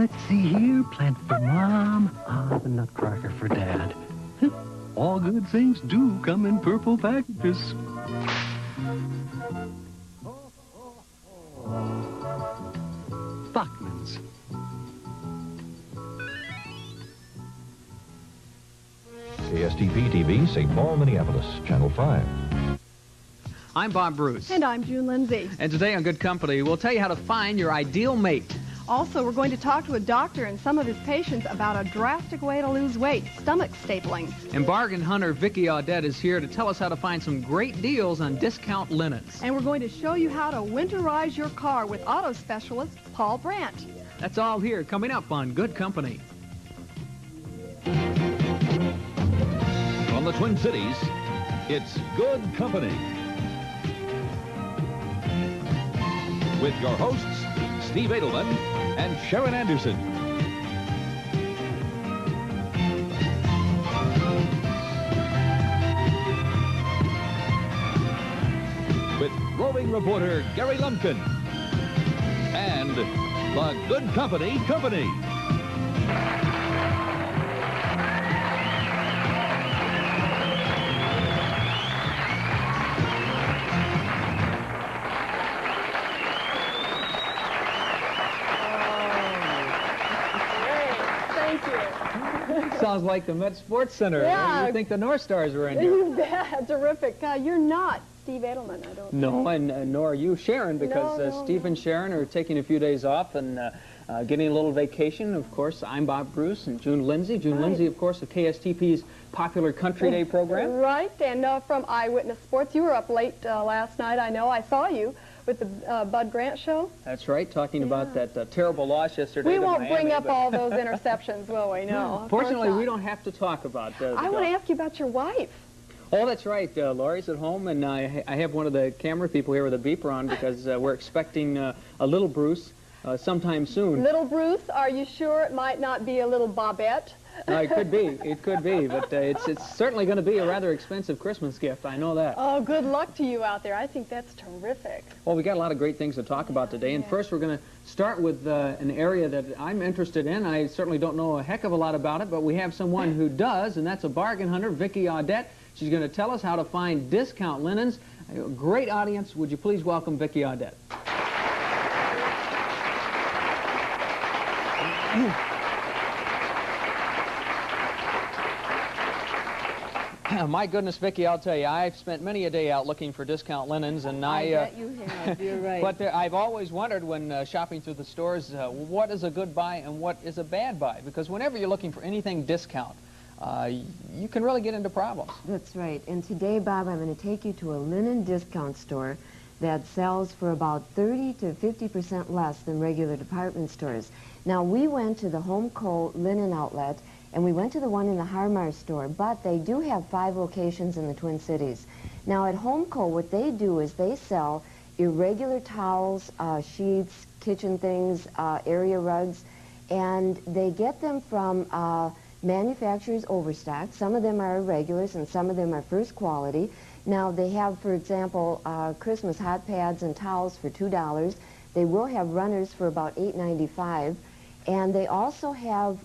Let's see here. Plant for Mom. Ah, the Nutcracker for Dad. All good things do come in purple packages. Bachman's. KSTP TV, St. Paul, Minneapolis, Channel 5. I'm Bob Bruce. And I'm June Lindsay. And today on Good Company, we'll tell you how to find your ideal mate. Also, we're going to talk to a doctor and some of his patients about a drastic way to lose weight, stomach stapling. And bargain hunter Vicki Audette is here to tell us how to find some great deals on discount linens. And we're going to show you how to winterize your car with auto specialist Paul Brandt. That's all here coming up on Good Company. From the Twin Cities, it's Good Company. With your hosts, Steve Edelman and Sharon Anderson. With roving reporter Gary Lumpkin. And the Good Company Company. Sounds like the Met Sports Center. Yeah. You think the North Stars were in here? You bet. Terrific. You're not Steve Edelman, I don't No, think. and nor are you, Sharon, because No. Steve and Sharon are taking a few days off and getting a little vacation. Of course, I'm Bob Bruce and June Lindsay. June Lindsay, of course, of KSTP's popular Country Day program. Right, and from Eyewitness Sports. You were up late last night, I know. I saw you with the Bud Grant show. That's right, talking about that terrible loss yesterday. We to won't Miami, bring up but all those interceptions, will we? No. of course Fortunately, not. we don't have to talk about the I want to ask you about your wife. Oh, that's right. Laurie's at home, and I have one of the camera people here with a beeper on because we're expecting a little Bruce sometime soon. Little Bruce, are you sure it might not be a little Bobette? It could be. It could be. But it's certainly going to be a rather expensive Christmas gift. I know that. Oh, good luck to you out there. I think that's terrific. Well, we got a lot of great things to talk about today. And first, we're going to start with an area that I'm interested in. I certainly don't know a heck of a lot about it, but we have someone who does, and that's a bargain hunter, Vicki Audette. She's going to tell us how to find discount linens. A great audience. Would you please welcome Vicki Audette? My goodness, Vicki, I'll tell you, I've spent many a day out looking for discount linens, and I bet you have. You're right. But I've always wondered when shopping through the stores, what is a good buy and what is a bad buy? Because whenever you're looking for anything discount, you can really get into problems. That's right. And today, Bob, I'm going to take you to a linen discount store that sells for about 30 to 50% less than regular department stores. Now, we went to the Home Co. linen outlet, and we went to the one in the Harmar store, but they do have 5 locations in the Twin Cities. Now, at Home Co., what they do is they sell irregular towels, sheets, kitchen things, area rugs, and they get them from manufacturers overstocked. Some of them are irregulars and some of them are first quality. Now they have, for example, Christmas hot pads and towels for $2. They will have runners for about $8.95. And they also have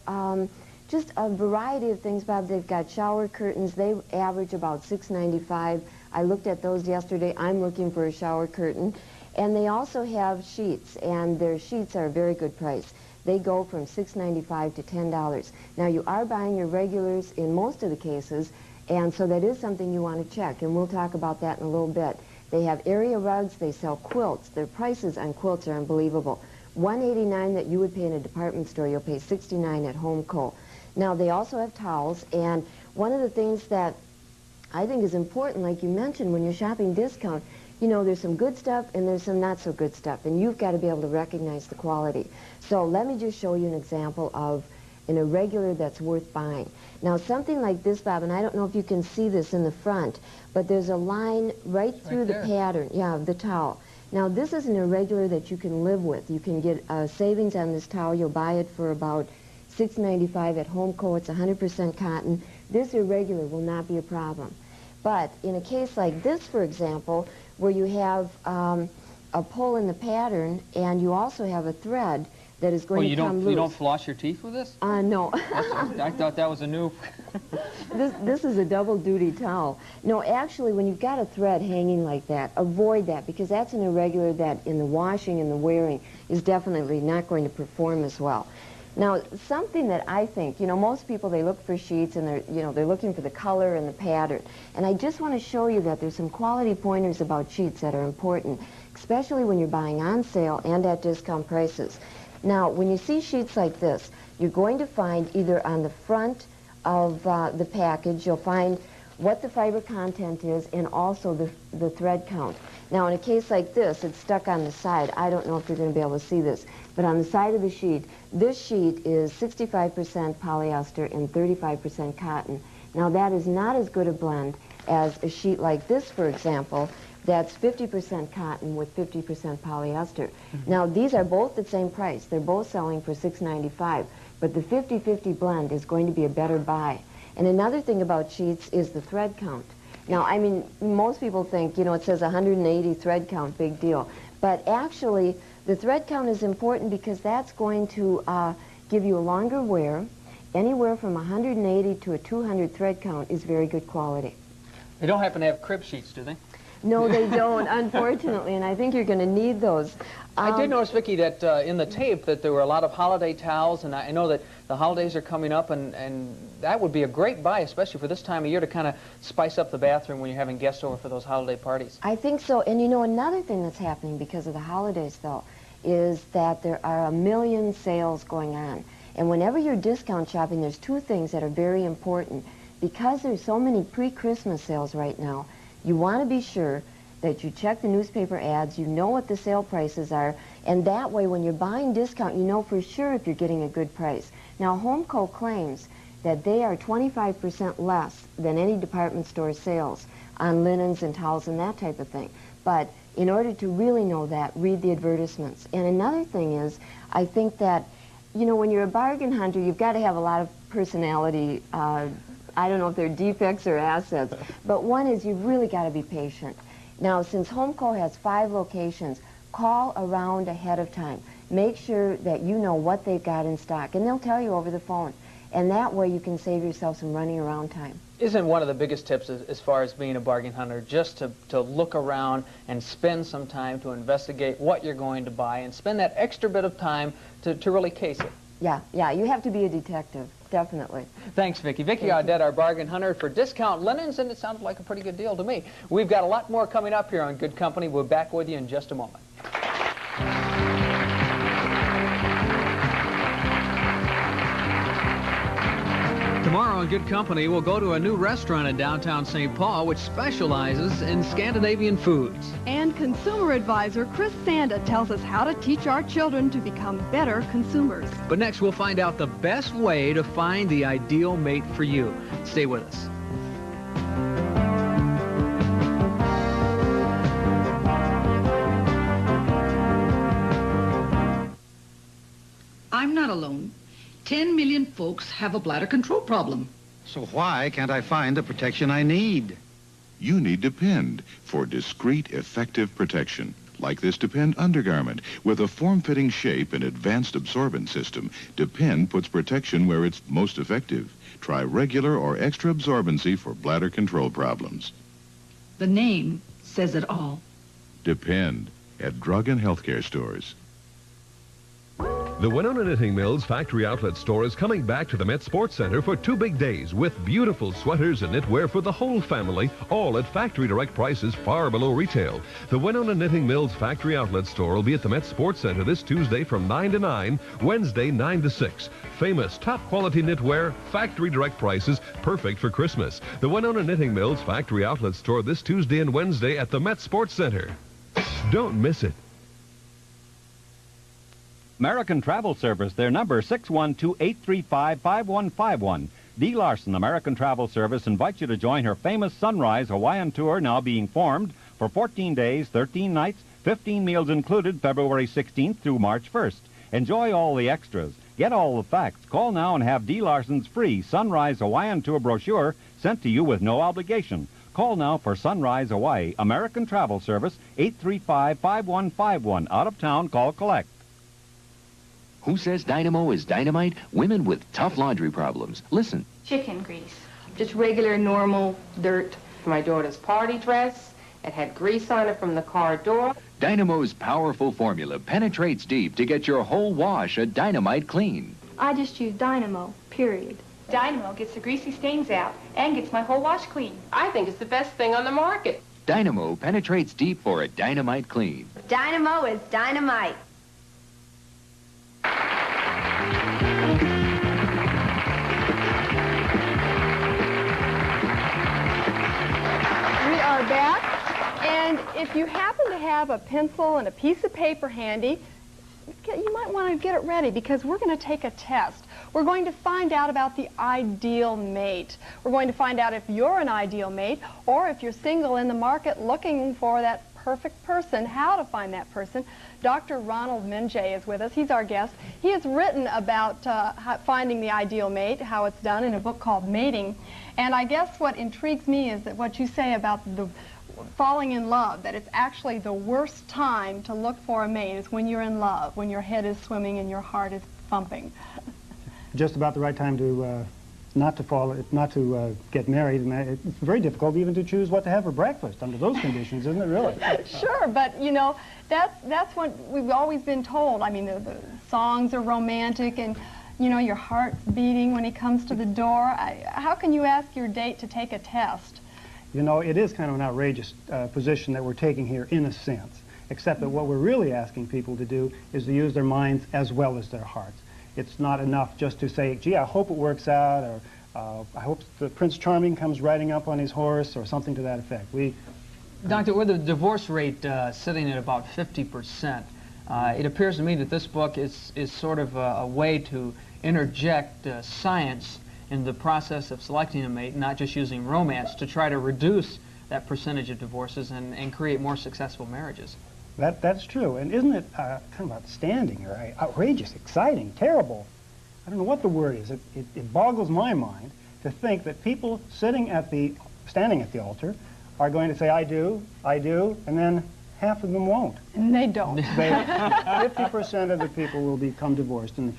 just a variety of things, Bob. They've got shower curtains. They average about $6.95. I looked at those yesterday. I'm looking for a shower curtain. And they also have sheets, and their sheets are a very good price. They go from $6.95 to $10. Now, you are buying your regulars in most of the cases, and so that is something you want to check, and we'll talk about that in a little bit. They have area rugs. They sell quilts. Their prices on quilts are unbelievable. $189 that you would pay in a department store, you'll pay $69 at Home Co. Now, they also have towels, and one of the things that I think is important, like you mentioned, when you're shopping discount, you know, there's some good stuff and there's some not so good stuff, and you've got to be able to recognize the quality. So let me just show you an example of an irregular that's worth buying. Now, something like this, Bob, and I don't know if you can see this in the front, but there's a line right through the pattern, of the towel. Now, this is an irregular that you can live with. You can get savings on this towel. You'll buy it for about $6.95 at Home Co. It's 100% cotton. This irregular will not be a problem. But in a case like this, for example, where you have a pull in the pattern and you also have a thread, that is going to come loose. You don't floss your teeth with this? No. I thought that was a new... This is a double-duty towel. No, actually, when you've got a thread hanging like that, avoid that, because that's an irregular that in the washing and the wearing is definitely not going to perform as well. Now, something that I think, most people, they look for sheets and they're looking for the color and the pattern. And I just want to show you that there's some quality pointers about sheets that are important, especially when you're buying on sale and at discount prices. Now, when you see sheets like this, you're going to find either on the front of the package, you'll find what the fiber content is and also the thread count. Now, in a case like this, it's stuck on the side. I don't know if you're going to be able to see this, but on the side of the sheet, this sheet is 65% polyester and 35% cotton. Now, that is not as good a blend as a sheet like this, for example, that's 50% cotton with 50% polyester. Now, these are both the same price. They're both selling for $6.95, but the 50-50 blend is going to be a better buy. And another thing about sheets is the thread count. Now, I mean, most people think, it says 180 thread count, big deal. But actually, the thread count is important because that's going to give you a longer wear. Anywhere from 180 to a 200 thread count is very good quality. They don't happen to have crib sheets, do they? No, they don't, unfortunately, and I think you're going to need those. I did notice, Vicki, that in the tape that there were a lot of holiday towels, and I know that the holidays are coming up, and that would be a great buy, especially for this time of year, to kind of spice up the bathroom when you're having guests over for those holiday parties. I think so, and another thing that's happening because of the holidays, though, is that there are a million sales going on. And whenever you're discount shopping, there's two things that are very important. Because there's so many pre-Christmas sales right now, you want to be sure that you check the newspaper ads, you know what the sale prices are, and that way when you're buying discount, you know for sure if you're getting a good price. Now, HomeCo claims that they are 25% less than any department store sales on linens and towels and that type of thing. But in order to really know that, read the advertisements. And another thing is, I think that, when you're a bargain hunter, you've got to have a lot of personality. I don't know if they're defects or assets, but one is you've really got to be patient. Now, since HomeCo has 5 locations, call around ahead of time. Make sure that you know what they've got in stock, and they'll tell you over the phone. And that way you can save yourself some running around time. Isn't one of the biggest tips as far as being a bargain hunter just to look around and spend some time to investigate what you're going to buy and spend that extra bit of time to really case it? Yeah, you have to be a detective, definitely. Thanks, Vicki. Vicki Audette, our bargain hunter for discount linens, and it sounded like a pretty good deal to me. We've got a lot more coming up here on Good Company. We're back with you in just a moment. Tomorrow on Good Company, we'll go to a new restaurant in downtown St. Paul which specializes in Scandinavian foods. And consumer advisor Chris Sanda tells us how to teach our children to become better consumers. But next, we'll find out the best way to find the ideal mate for you. Stay with us. I'm not alone. 10 million folks have a bladder control problem. So why can't I find the protection I need? You need Depend for discreet, effective protection. Like this Depend undergarment. With a form-fitting shape and advanced absorbent system, Depend puts protection where it's most effective. Try regular or extra absorbency for bladder control problems. The name says it all. Depend at drug and healthcare stores. The Winona Knitting Mills Factory Outlet Store is coming back to the Met Sports Center for 2 big days with beautiful sweaters and knitwear for the whole family, all at factory direct prices far below retail. The Winona Knitting Mills Factory Outlet Store will be at the Met Sports Center this Tuesday from 9 to 9, Wednesday 9 to 6. Famous top quality knitwear, factory direct prices, perfect for Christmas. The Winona Knitting Mills Factory Outlet Store this Tuesday and Wednesday at the Met Sports Center. Don't miss it. American Travel Service, their number 612-835-5151. Dee Larson, American Travel Service, invites you to join her famous Sunrise Hawaiian tour now being formed for 14 days, 13 nights, 15 meals included, February 16th through March 1st. Enjoy all the extras. Get all the facts. Call now and have Dee Larson's free Sunrise Hawaiian tour brochure sent to you with no obligation. Call now for Sunrise Hawaii, American Travel Service, 835-5151. Out of town, call collect. Who says Dynamo is dynamite? Women with tough laundry problems. Listen. Chicken grease. Just regular, normal dirt. My daughter's party dress. It had grease on it from the car door. Dynamo's powerful formula penetrates deep to get your whole wash a dynamite clean. I just use Dynamo, period. Dynamo gets the greasy stains out and gets my whole wash clean. I think it's the best thing on the market. Dynamo penetrates deep for a dynamite clean. Dynamo is dynamite. We are back, and if you happen to have a pencil and a piece of paper handy, you might want to get it ready because we're going to take a test. We're going to find out about the ideal mate. We're going to find out if you're an ideal mate or if you're single in the market looking for that perfect person, how to find that person. Dr. Ronald Minjay is with us. He's our guest. He has written about finding the ideal mate, how it's done in a book called Mating. And I guess what intrigues me is that what you say about the falling in love, that it's actually the worst time to look for a mate is when you're in love, when your head is swimming and your heart is thumping. Just about the right time to not to get married, and it's very difficult even to choose what to have for breakfast under those conditions, isn't it, really? Sure, but you know, that's what we've always been told. I mean, the songs are romantic, and you know, your heart's beating when he comes to the door. How can you ask your date to take a test? You know, it is kind of an outrageous position that we're taking here in a sense, except that what we're really asking people to do is to use their minds as well as their hearts. It's not enough just to say, gee, I hope it works out, or I hope the Prince Charming comes riding up on his horse, or something to that effect. Doctor, with the divorce rate sitting at about 50%, it appears to me that this book is sort of a way to interject science in the process of selecting a mate, not just using romance, to try to reduce that percentage of divorces and create more successful marriages. That's true, and isn't it kind of outstanding, or outrageous, exciting, terrible? I don't know what the word is. It boggles my mind to think that people standing at the altar are going to say, I do, and then half of them won't. And they don't. 50% of the people will become divorced in the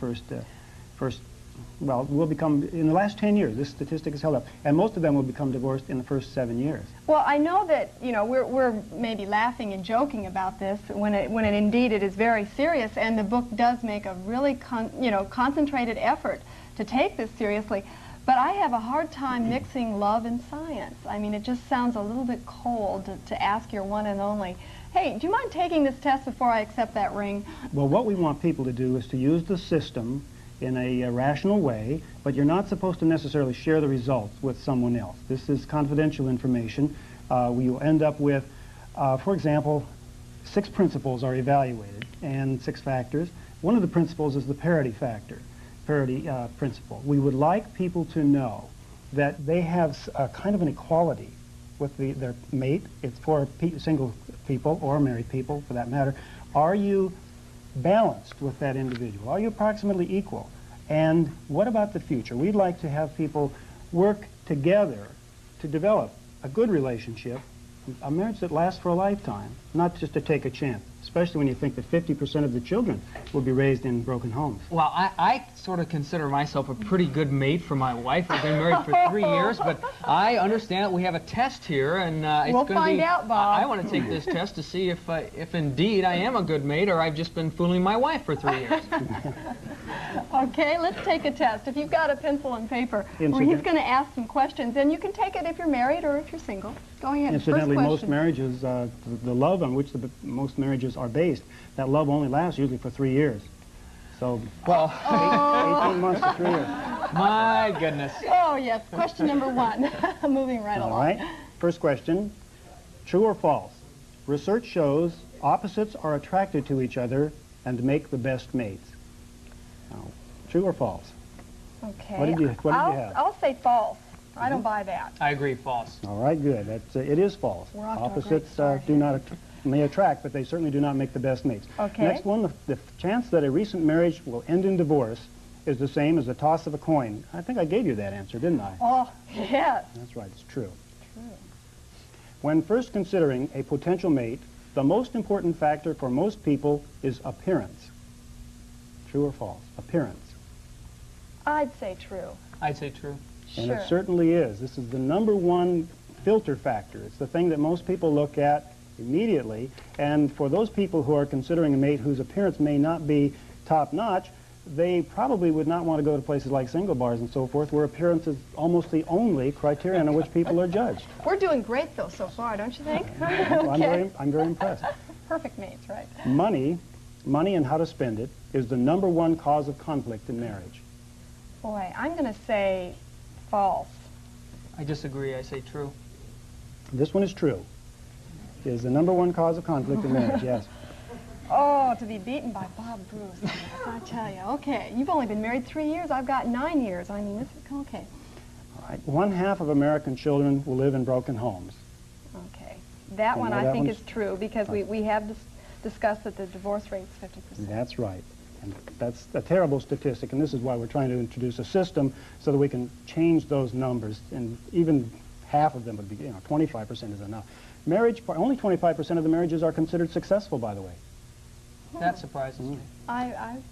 in the last 10 years, this statistic is held up, and most of them will become divorced in the first 7 years. Well, I know that, you know, we're maybe laughing and joking about this when indeed it is very serious, and the book does make a really concentrated effort to take this seriously. But I have a hard time mixing love and science. I mean, it just sounds a little bit cold to ask your one and only, hey, do you mind taking this test before I accept that ring? Well, what we want people to do is to use the system in a rational way, but you're not supposed to necessarily share the results with someone else. This is confidential information. We will end up with, for example, 6 principles are evaluated and 6 factors. One of the principles is the parity factor, principle. We would like people to know that they have a kind of an equality with their mate. It's for single people or married people, for that matter. Are you balanced with that individual? Are you approximately equal? And what about the future? We'd like to have people work together to develop a good relationship, a marriage that lasts for a lifetime, not just to take a chance, especially when you think that 50% of the children will be raised in broken homes. Well, I sort of consider myself a pretty good mate for my wife. We've been married for 3 years, but I understand that we have a test here, and it's we'll going to be... find out, Bob. I want to take this test to see if indeed I am a good mate, or I've just been fooling my wife for 3 years. Okay, let's take a test. If you've got a pencil and paper, he's going to ask some questions, and you can take it if you're married or if you're single. Go ahead. Incidentally, most marriages, the love on which most marriages are based, that love only lasts usually for 3 years. So, well, 18 months to 3 years. My goodness. Oh, yes. Question number 1. Moving right along. All right. First question. True or false? Research shows opposites are attracted to each other and make the best mates. Now, true or false? Okay. What did you have? I'll say false. I don't buy that. I agree, false. All right, good. It is false. Opposites may attract, but they certainly do not make the best mates. Okay. Next one, the chance that a recent marriage will end in divorce is the same as the toss of a coin. I think I gave you that answer, didn't I? Oh, yes. That's right, it's true. When first considering a potential mate, the most important factor for most people is appearance. True or false? Appearance. I'd say true. I'd say true. And Sure. it certainly is. This is the #1 filter factor. It's the thing that most people look at immediately. And for those people who are considering a mate whose appearance may not be top-notch, they probably would not want to go to places like single bars and so forth, where appearance is almost the only criterion on which people are judged. We're doing great, though, so far, don't you think? Well, I'm very impressed. Perfect mates, right? Money and how to spend it is the #1 cause of conflict in marriage. Boy, I'm going to say false. I disagree. I say true. This one is true. It is the #1 cause of conflict in marriage, yes. Oh, to be beaten by Bob Bruce. I tell you. Okay, you've only been married 3 years. I've got 9 years. I mean, this is okay. All right. 1/2 of American children will live in broken homes. Okay. That You one know, I that think one's- is true because we have discussed that the divorce rate is 50%. That's right. And that's a terrible statistic, and this is why we're trying to introduce a system so that we can change those numbers, and even half of them would be, 25% is enough. Only 25% of the marriages are considered successful, by the way. That surprises me.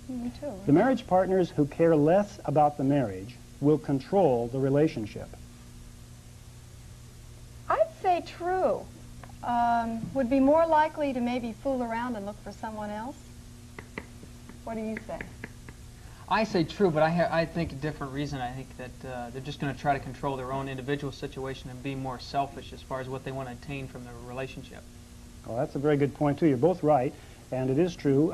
Me too. The marriage partners who care less about the marriage will control the relationship. I'd say true. Would be more likely to maybe fool around and look for someone else. What do you say? I say true, but I think a different reason. I think that they're just going to try to control their own individual situation and be more selfish as far as what they want to attain from their relationship. Well, that's a very good point, too. You're both right, and it is true.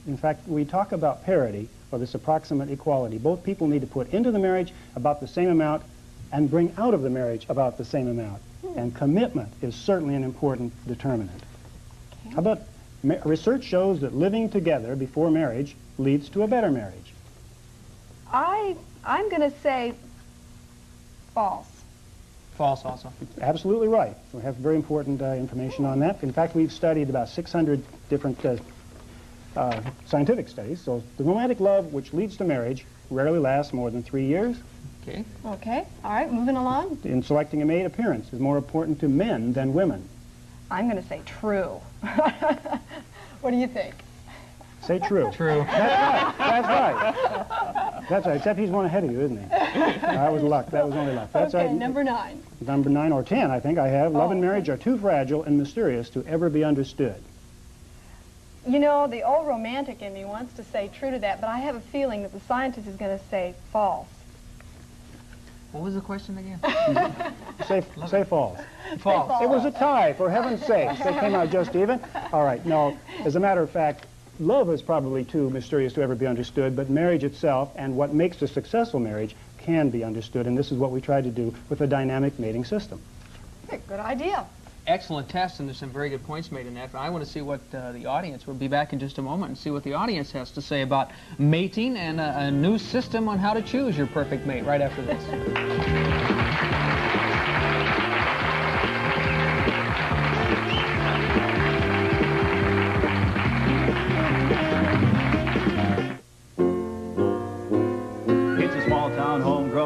In fact, we talk about parity, or this approximate equality. Both people need to put into the marriage about the same amount and bring out of the marriage about the same amount. And commitment is certainly an important determinant. How about research shows that living together before marriage leads to a better marriage? I'm going to say false. False also. Absolutely right. We have very important information on that. In fact, we've studied about 600 different scientific studies. So the romantic love which leads to marriage rarely lasts more than 3 years. Okay. Okay. All right, moving along. In selecting a mate, appearance is more important to men than women. I'm going to say true. What do you think? Say true. True. That's right. That's right. That's right. Except he's one ahead of you, isn't he? That was luck. That was only luck. That's okay, right. number 9. Number 9 or 10, I think I have. Love and marriage are too fragile and mysterious to ever be understood. You know, the old romantic in me wants to say true to that, but I have a feeling that the scientist is going to say false. What was the question again? Say false. False. It was a tie, for heaven's sake. They came out just even. All right, no, as a matter of fact, love is probably too mysterious to ever be understood, but marriage itself and what makes a successful marriage can be understood, and this is what we try to do with a dynamic mating system. Good idea. Excellent test, and there's some very good points made in that. I want to see what the audience, we'll be back in just a moment and see what the audience has to say about mating and a new system on how to choose your perfect mate right after this.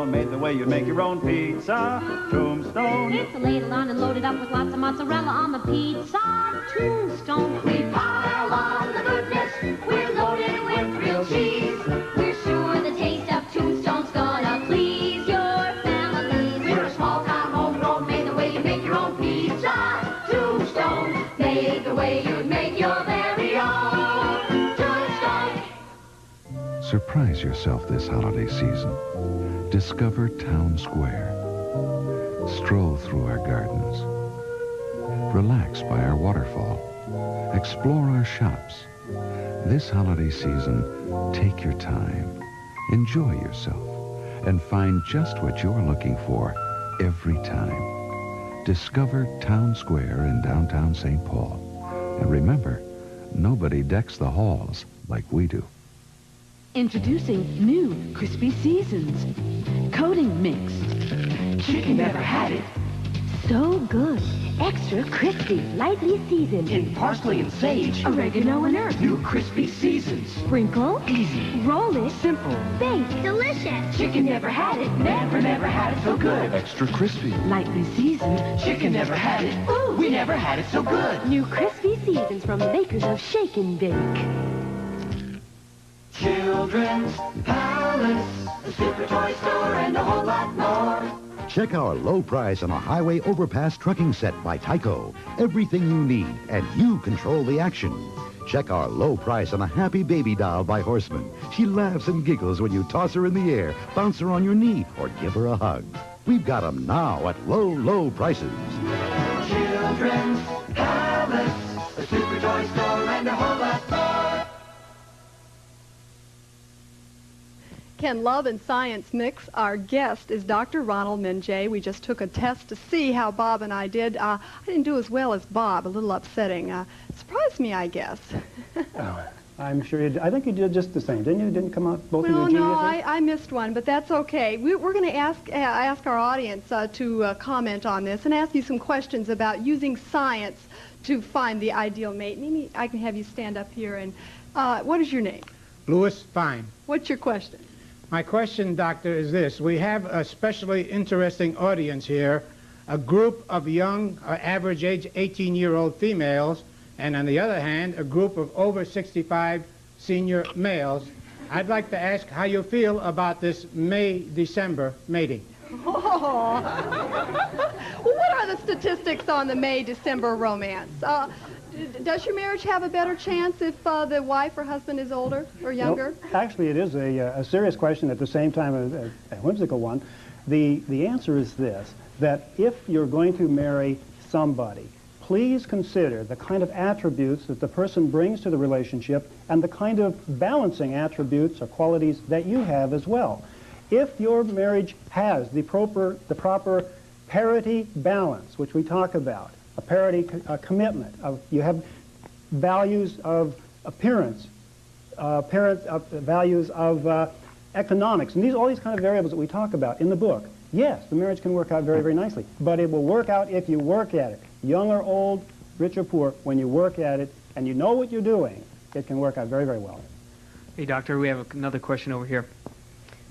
Made the way you'd make your own pizza. Tombstone. It's a ladle on and loaded up with lots of mozzarella on the pizza. Tombstone. We pile on the goodness. We're loaded with real cheese. We're sure the taste of Tombstone's gonna please your family. We're a small-town homegrown, made the way you make your own pizza. Tombstone. Made the way you'd make your very own. Tombstone. Surprise yourself this holiday season. Discover Town Square. Stroll through our gardens. Relax by our waterfall. Explore our shops. This holiday season, take your time. Enjoy yourself. And find just what you're looking for every time. Discover Town Square in downtown St. Paul. And remember, nobody decks the halls like we do. Introducing new Crispy Seasons. Coating mixed. Chicken never had it. So good. Extra crispy. Lightly seasoned. In parsley and sage. Oregano and herbs. New Crispy Seasons. Sprinkle. Easy. Roll it. Simple. Bake. Delicious. Chicken never had it. Never had it so good. Extra crispy. Lightly seasoned. Chicken never had it. Ooh, we never had it so good. New Crispy Seasons from the makers of Shake and Bake. Children's Palace, a super toy store, and a whole lot more. Check our low price on a highway overpass trucking set by Tyco. Everything you need, and you control the action. Check our low price on a happy baby doll by Horseman. She laughs and giggles when you toss her in the air, bounce her on your knee, or give her a hug. We've got them now at low, low prices. Children's Palace, a super toy store, and a whole lot more. Can love and science mix? Our guest is Dr. Ronald Minjay. We just took a test to see how Bob and I did. I didn't do as well as Bob, a little upsetting. Surprised me, I guess. I'm sure you did. I think you did just the same, didn't you? Didn't come out both of you geniuses? No, I missed one, but that's okay. We're going to ask our audience to comment on this and ask you some questions about using science to find the ideal mate. Maybe I can have you stand up here. And what is your name? Louis Fine. What's your question? My question, doctor, is this. We have a especially interesting audience here, a group of young, average age 18-year-old females, and on the other hand, a group of over 65 senior males. I'd like to ask how you feel about this May-December mating. Oh. Well, what are the statistics on the May-December romance? Does your marriage have a better chance if the wife or husband is older or younger? Well, actually, it is a serious question at the same time a whimsical one. The answer is this, that if you're going to marry somebody, please consider the kind of attributes that the person brings to the relationship and the kind of balancing attributes or qualities that you have as well. If your marriage has the proper parity balance, which we talk about, a parity commitment, you have values of appearance, values of economics, and all these kind of variables that we talk about in the book. Yes, the marriage can work out very, very nicely, but it will work out if you work at it. Young or old, rich or poor, when you work at it and you know what you're doing, it can work out very, very well. Hey, doctor, we have another question over here.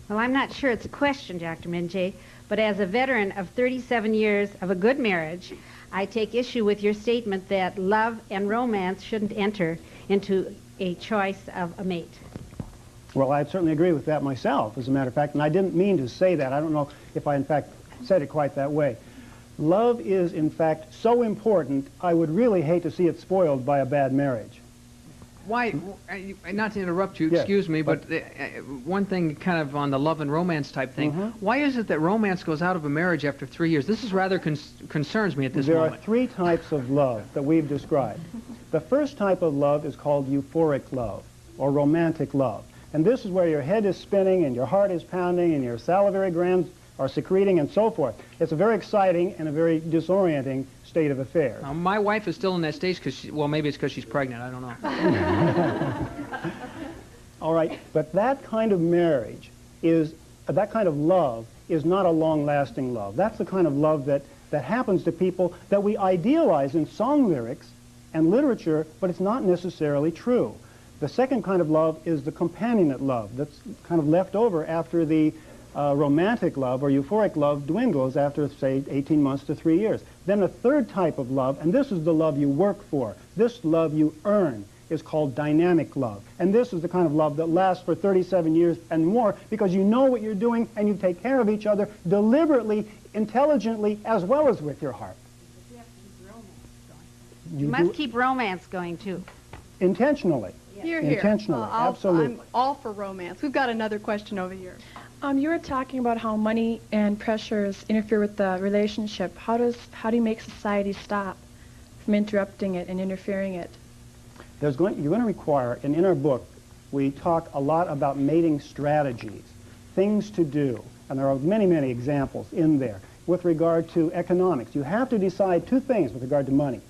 Well, I'm not sure it's a question, Dr. Minjay, but as a veteran of 37 years of a good marriage, I take issue with your statement that love and romance shouldn't enter into a choice of a mate. Well, I certainly agree with that myself, as a matter of fact, and I didn't mean to say that. I don't know if I, in fact, said it quite that way. Love is, in fact, so important, I would really hate to see it spoiled by a bad marriage. Why, not to interrupt you, excuse me, but one thing kind of on the love and romance type thing, why is it that romance goes out of a marriage after 3 years? This is rather concerns me at this moment. There are three types of love that we've described. The first type of love is called euphoric love, or romantic love. And this is where your head is spinning and your heart is pounding and your salivary glands are secreting and so forth. It's a very exciting and a very disorienting state of affairs. Now, my wife is still in that stage because, well, maybe it's because she's pregnant. I don't know. All right, but that kind of marriage is, that kind of love is not a long-lasting love. That's the kind of love that happens to people that we idealize in song lyrics and literature, but it's not necessarily true. The second kind of love is the companionate love that's kind of left over after the romantic love or euphoric love dwindles after, say, 18 months to 3 years. Then the third type of love, and this is the love you work for, this love you earn, is called dynamic love. And this is the kind of love that lasts for 37 years and more because you know what you're doing and you take care of each other deliberately, intelligently, as well as with your heart. You must keep romance going, too. Intentionally. You're here. Intentionally, absolutely. I'm all for romance. We've got another question over here. You were talking about how money and pressures interfere with the relationship. How do you make society stop from interrupting it and interfering it? You're going to require, and in our book, we talk a lot about mating strategies, things to do, and there are many, many examples in there. With regard to economics, you have to decide two things with regard to money.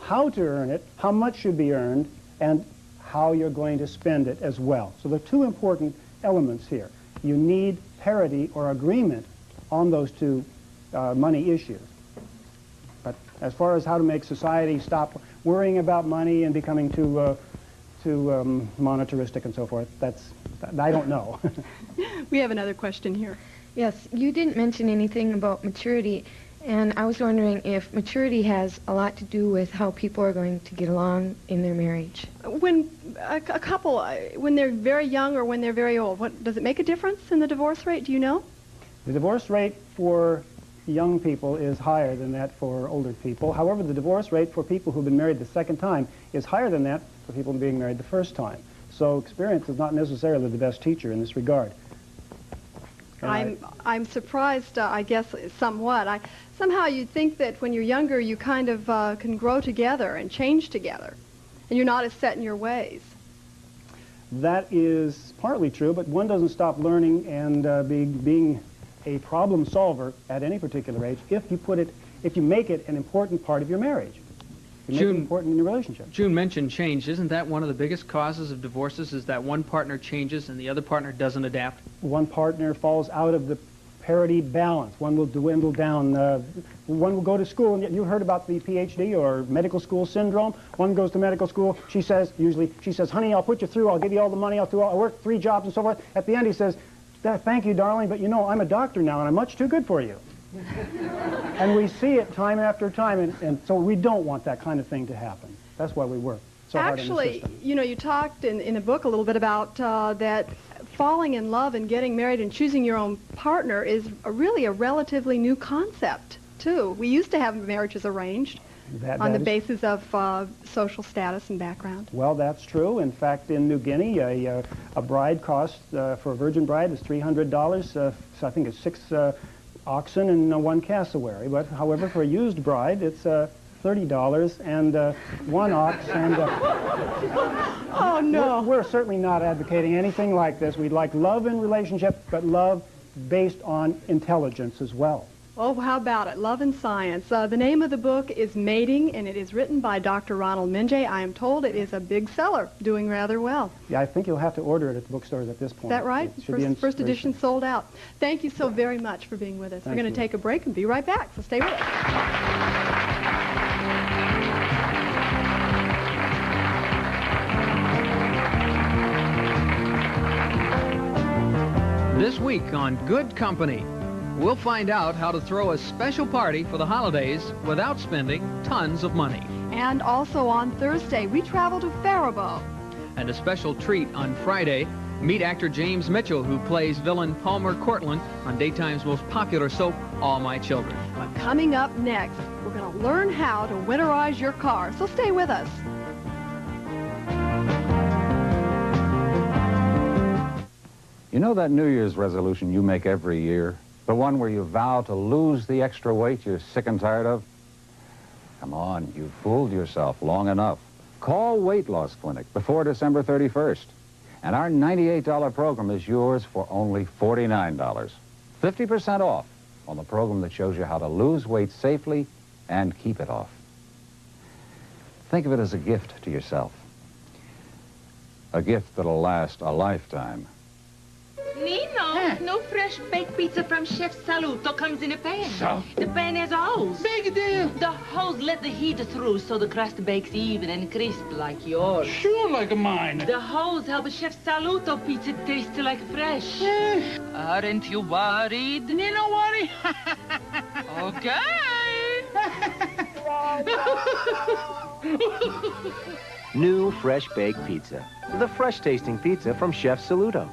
How to earn it, how much should be earned, and how you're going to spend it as well. So there are two important elements here. You need parity or agreement on those two money issues. But as far as how to make society stop worrying about money and becoming too monetaristic and so forth, I don't know. We have another question here. Yes, you didn't mention anything about maturity, and I was wondering if maturity has a lot to do with how people are going to get along in their marriage. When a couple, when they're very young or when they're very old, does it make a difference in the divorce rate? Do you know? The divorce rate for young people is higher than that for older people. However, the divorce rate for people who've been married the second time is higher than that for people being married the first time. So experience is not necessarily the best teacher in this regard. I'm surprised, I guess, somewhat. Somehow you'd think that when you're younger, you kind of can grow together and change together, and you're not as set in your ways. That is partly true, but one doesn't stop learning and being a problem solver at any particular age if you make it an important part of your marriage. You make it important in your relationship. June mentioned change. Isn't that one of the biggest causes of divorces, is that one partner changes and the other partner doesn't adapt? One partner falls out of the parity balance. One will dwindle down. One will go to school, and you heard about the PhD or medical school syndrome. One goes to medical school. She says, honey, I'll put you through. I'll give you all the money. I'll work 3 jobs and so forth. At the end, he says, thank you, darling, but you know, I'm a doctor now, and I'm much too good for you. And we see it time after time, and so we don't want that kind of thing to happen. That's why we work so hard on the system. Actually, you know, you talked in the book a little bit about that falling in love and getting married and choosing your own partner is really a relatively new concept, too. We used to have marriages arranged on the basis of social status and background. Well, that's true. In fact, in New Guinea, a bride costs, for a virgin bride, is $300. So I think it's 6 oxen and 1 cassowary. But however, for a used bride, it's $30 and 1 ox. And oh no! We're certainly not advocating anything like this. We'd like love in relationship, but love based on intelligence as well. Oh, how about it? Love and Science. The name of the book is Mating, and it is written by Dr. Ronald Minje. I am told it is a big seller, doing rather well. Yeah, I think you'll have to order it at the bookstores at this point. Is that right? First edition sold out. Thank you so very much for being with us. We're going to take a break and be right back, so stay with us. This week on Good Company, we'll find out how to throw a special party for the holidays without spending tons of money. And also on Thursday, we travel to Faribault. And a special treat on Friday, meet actor James Mitchell, who plays villain Palmer Cortland on daytime's most popular soap, All My Children. But coming up next, we're going to learn how to winterize your car, so stay with us. You know that New Year's resolution you make every year? The one where you vow to lose the extra weight you're sick and tired of? Come on, you've fooled yourself long enough. Call Weight Loss Clinic before December 31st. And our $98 program is yours for only $49. 50% off on the program that shows you how to lose weight safely and keep it off. Think of it as a gift to yourself. A gift that'll last a lifetime. Nino, no fresh baked pizza from Chef Saluto comes in a pan. So? The pan has a hose. Big deal. The hose let the heat through so the crust bakes even and crisp like yours. Sure, like mine. The hose helps Chef Saluto pizza taste like fresh. Aren't you worried? Nino, worry. Okay. New fresh baked pizza. The fresh tasting pizza from Chef Saluto.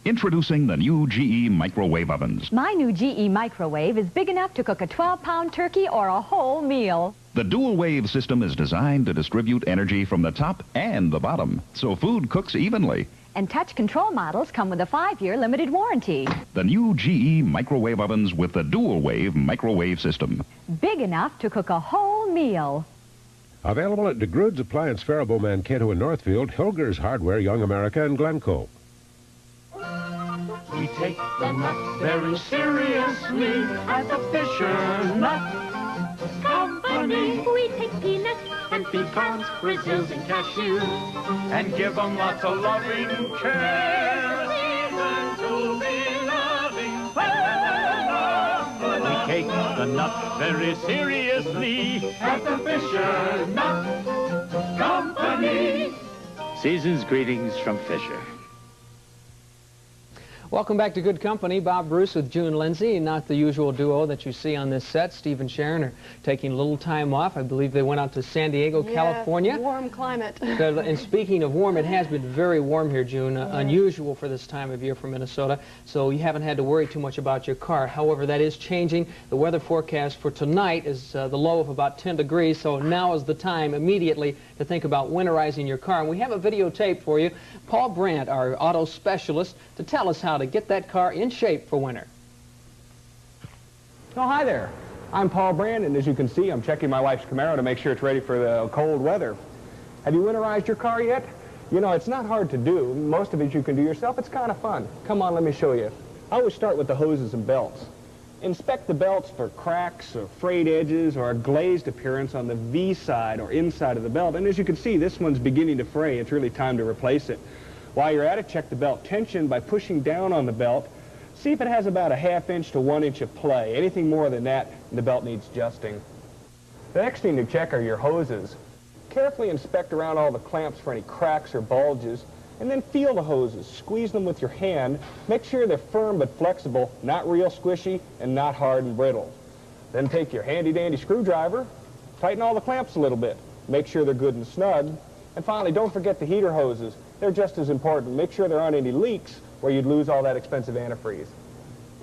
Introducing the new GE microwave ovens. My new GE microwave is big enough to cook a 12-pound turkey or a whole meal. The dual wave system is designed to distribute energy from the top and the bottom, so food cooks evenly. And touch control models come with a 5-year limited warranty. The new GE microwave ovens with the dual wave microwave system. Big enough to cook a whole meal. Available at DeGroode's Appliance, Faribault, Mankato, and Northfield, Hilger's Hardware, Young America, and Glencoe. We take the nut very seriously at the Fisher Nut Company. We take peanuts and Pecans, Brazils, and cashews, and give them lots of loving care. Reason to be loving. We take the nut very seriously at the Fisher Nut Company. Season's greetings from Fisher. Welcome back to Good Company. Bob Bruce with June Lindsay, not the usual duo that you see on this set. Steve and Sharon are taking a little time off. I believe they went out to San Diego, California. Warm climate. And speaking of warm, it has been very warm here, June. Unusual for this time of year for Minnesota, so you haven't had to worry too much about your car. However, that is changing. The weather forecast for tonight is the low of about 10 degrees, so now is the time immediately to think about winterizing your car. And we have a videotape for you. Paul Brandt, our auto specialist, to tell us how to get that car in shape for winter. Oh, hi there. I'm Paul Brandt, and as you can see, I'm checking my wife's Camaro to make sure it's ready for the cold weather. Have you winterized your car yet? You know, it's not hard to do. Most of it you can do yourself. It's kind of fun. Come on, let me show you. I always start with the hoses and belts. Inspect the belts for cracks or frayed edges or a glazed appearance on the V side or inside of the belt. And as you can see, this one's beginning to fray. It's really time to replace it. While you're at it, check the belt tension by pushing down on the belt. See if it has about a 1/2 inch to 1 inch of play. Anything more than that, the belt needs adjusting. The next thing to check are your hoses. Carefully inspect around all the clamps for any cracks or bulges, and then feel the hoses. Squeeze them with your hand. Make sure they're firm but flexible, not real squishy, and not hard and brittle. Then take your handy-dandy screwdriver, tighten all the clamps a little bit. Make sure they're good and snug. And finally, don't forget the heater hoses. They're just as important. Make sure there aren't any leaks where you'd lose all that expensive antifreeze.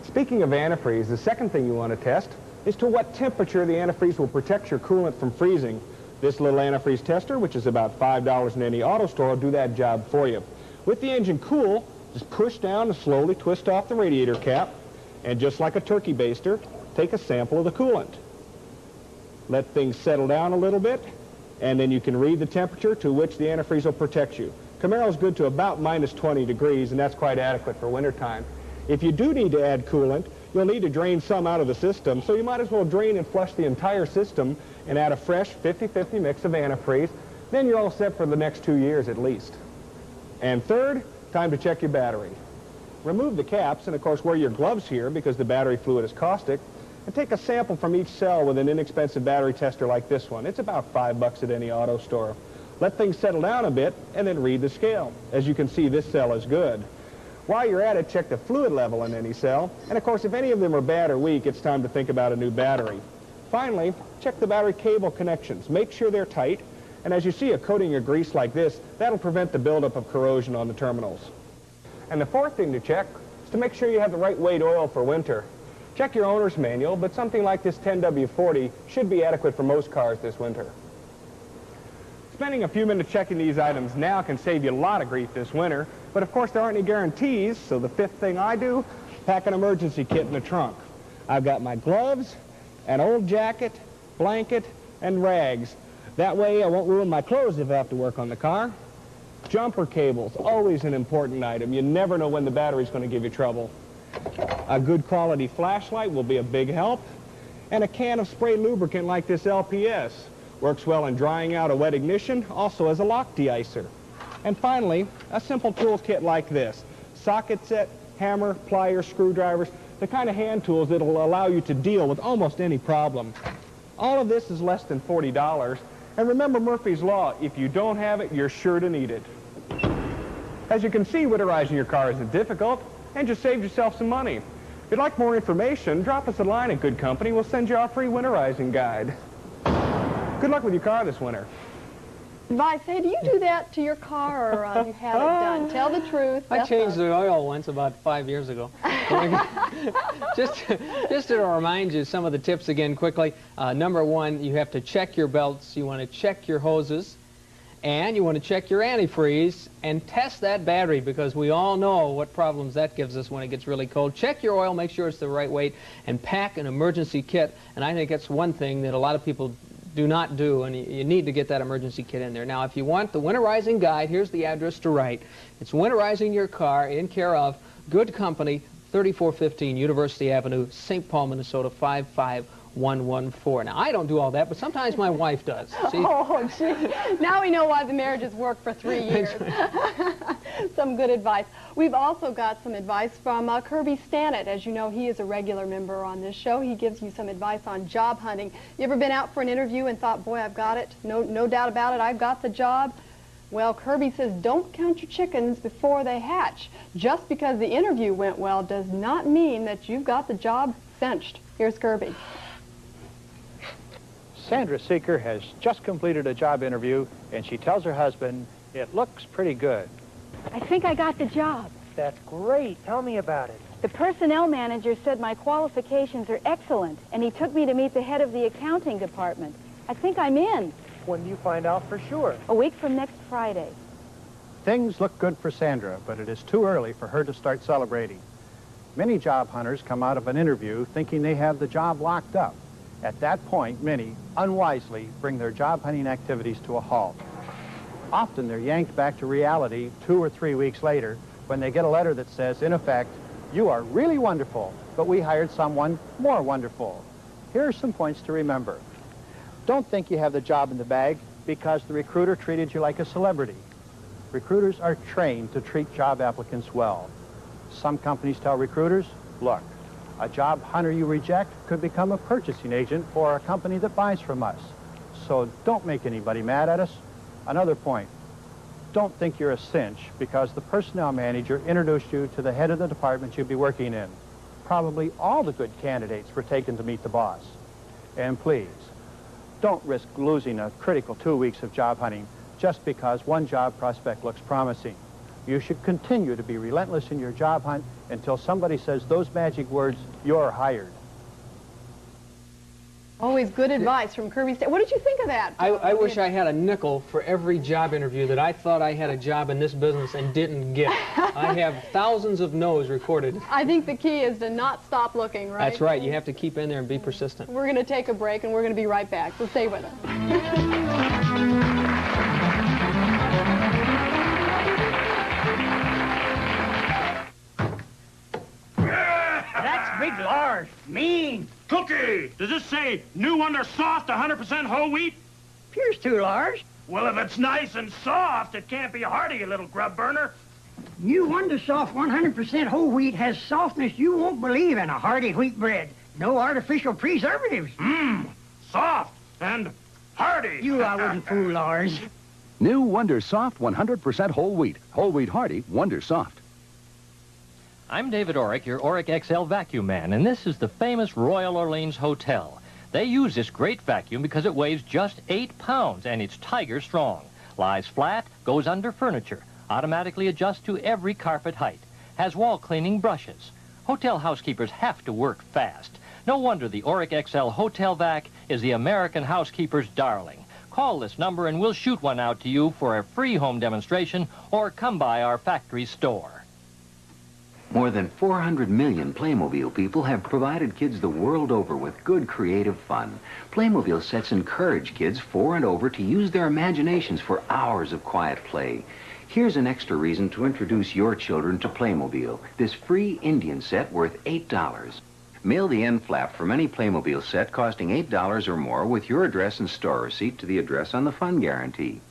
Speaking of antifreeze, the second thing you want to test is to what temperature the antifreeze will protect your coolant from freezing. This little antifreeze tester, which is about $5 in any auto store, will do that job for you. With the engine cool, just push down and slowly twist off the radiator cap, and just like a turkey baster, take a sample of the coolant. Let things settle down a little bit, and then you can read the temperature to which the antifreeze will protect you. Camaro's good to about -20 degrees, and that's quite adequate for wintertime. If you do need to add coolant, you'll need to drain some out of the system, so you might as well drain and flush the entire system and add a fresh 50-50 mix of antifreeze. Then you're all set for the next 2 years at least. And third, time to check your battery. Remove the caps, and of course wear your gloves here because the battery fluid is caustic, and take a sample from each cell with an inexpensive battery tester like this one. It's about $5 at any auto store. Let things settle down a bit, and then read the scale. As you can see, this cell is good. While you're at it, check the fluid level in any cell, and of course, if any of them are bad or weak, it's time to think about a new battery. Finally, check the battery cable connections. Make sure they're tight, and as you see a coating of grease like this, that'll prevent the buildup of corrosion on the terminals. And the fourth thing to check is to make sure you have the right weight oil for winter. Check your owner's manual, but something like this 10W40 should be adequate for most cars this winter. Spending a few minutes checking these items now can save you a lot of grief this winter, but of course there aren't any guarantees, so the fifth thing I do, pack an emergency kit in the trunk. I've got my gloves, an old jacket, blanket, and rags. That way I won't ruin my clothes if I have to work on the car. Jumper cables, always an important item. You never know when the battery's going to give you trouble. A good quality flashlight will be a big help. And a can of spray lubricant like this LPS. Works well in drying out a wet ignition, also as a lock de-icer. And finally, a simple tool kit like this. Socket set, hammer, pliers, screwdrivers, the kind of hand tools that will allow you to deal with almost any problem. All of this is less than $40. And remember Murphy's Law, if you don't have it, you're sure to need it. As you can see, winterizing your car isn't difficult, and just saved yourself some money. If you'd like more information, drop us a line at Good Company. We'll send you our free winterizing guide. Good luck with your car this winter. Advice, hey, do you do that to your car, or you have it done? Tell the truth. I changed the oil once about 5 years ago. just to remind you some of the tips again quickly. Number one, you have to check your belts. You want to check your hoses. And you want to check your antifreeze and test that battery, because we all know what problems that gives us when it gets really cold. Check your oil, make sure it's the right weight, and pack an emergency kit. And I think that's one thing that a lot of people do not do, and you need to get that emergency kit in there. Now, if you want the winterizing guide, here's the address to write. It's Winterizing Your Car, in care of Good Company, 3415 University Avenue, St. Paul, Minnesota, 55114. Now, I don't do all that, but sometimes my wife does. See? Oh, gee. Now we know why the marriages work for 3 years. Some good advice. We've also got some advice from Kirby Stannett. As you know, he is a regular member on this show. He gives you some advice on job hunting. You ever been out for an interview and thought, boy, I've got it? No doubt about it, I've got the job? Well, Kirby says don't count your chickens before they hatch. Just because the interview went well does not mean that you've got the job cinched. Here's Kirby. Sandra Seeker has just completed a job interview, and she tells her husband it looks pretty good. I think I got the job. That's great. Tell me about it. The personnel manager said my qualifications are excellent, and he took me to meet the head of the accounting department. I think I'm in. When do you find out for sure? A week from next Friday. Things look good for Sandra, but it is too early for her to start celebrating. Many job hunters come out of an interview thinking they have the job locked up. At that point, many, unwisely, bring their job hunting activities to a halt. Often they're yanked back to reality 2 or 3 weeks later when they get a letter that says, in effect, "You are really wonderful, but we hired someone more wonderful." Here are some points to remember. Don't think you have the job in the bag because the recruiter treated you like a celebrity. Recruiters are trained to treat job applicants well. Some companies tell recruiters, look, a job hunter you reject could become a purchasing agent for a company that buys from us. So don't make anybody mad at us. Another point, don't think you're a cinch because the personnel manager introduced you to the head of the department you'd be working in. Probably all the good candidates were taken to meet the boss. And please, don't risk losing a critical 2 weeks of job hunting just because one job prospect looks promising. You should continue to be relentless in your job hunt until somebody says those magic words, "You're hired." Always good advice from Kirby State. What did you think of that? I wish I had a nickel for every job interview that I thought I had a job in this business and didn't get. I have thousands of no's recorded. I think the key is to not stop looking, right? That's right. You have to keep in there and be persistent. We're going to take a break, and we're going to be right back, so stay with us. That's big, large, mean. Cookie, does this say new Wonder Soft 100% whole wheat? Appears too large. Well, if it's nice and soft, it can't be hardy, you little grub burner. New Wonder Soft 100% whole wheat has softness you won't believe in a hearty wheat bread. No artificial preservatives. Mmm, soft and hearty. You, I wouldn't fool, Lars. New Wonder Soft 100% whole wheat. Whole wheat hearty, Wonder Soft. I'm David Orrick, your Orrick XL vacuum man, and this is the famous Royal Orleans Hotel. They use this great vacuum because it weighs just 8 pounds, and it's tiger strong. Lies flat, goes under furniture, automatically adjusts to every carpet height, has wall cleaning brushes. Hotel housekeepers have to work fast. No wonder the Orrick XL Hotel Vac is the American housekeeper's darling. Call this number and we'll shoot one out to you for a free home demonstration or come by our factory store. More than 400 million Playmobil people have provided kids the world over with good creative fun. Playmobil sets encourage kids 4 and over to use their imaginations for hours of quiet play. Here's an extra reason to introduce your children to Playmobil, this free Indian set worth $8. Mail the end flap from any Playmobil set costing $8 or more with your address and store receipt to the address on the fun guarantee.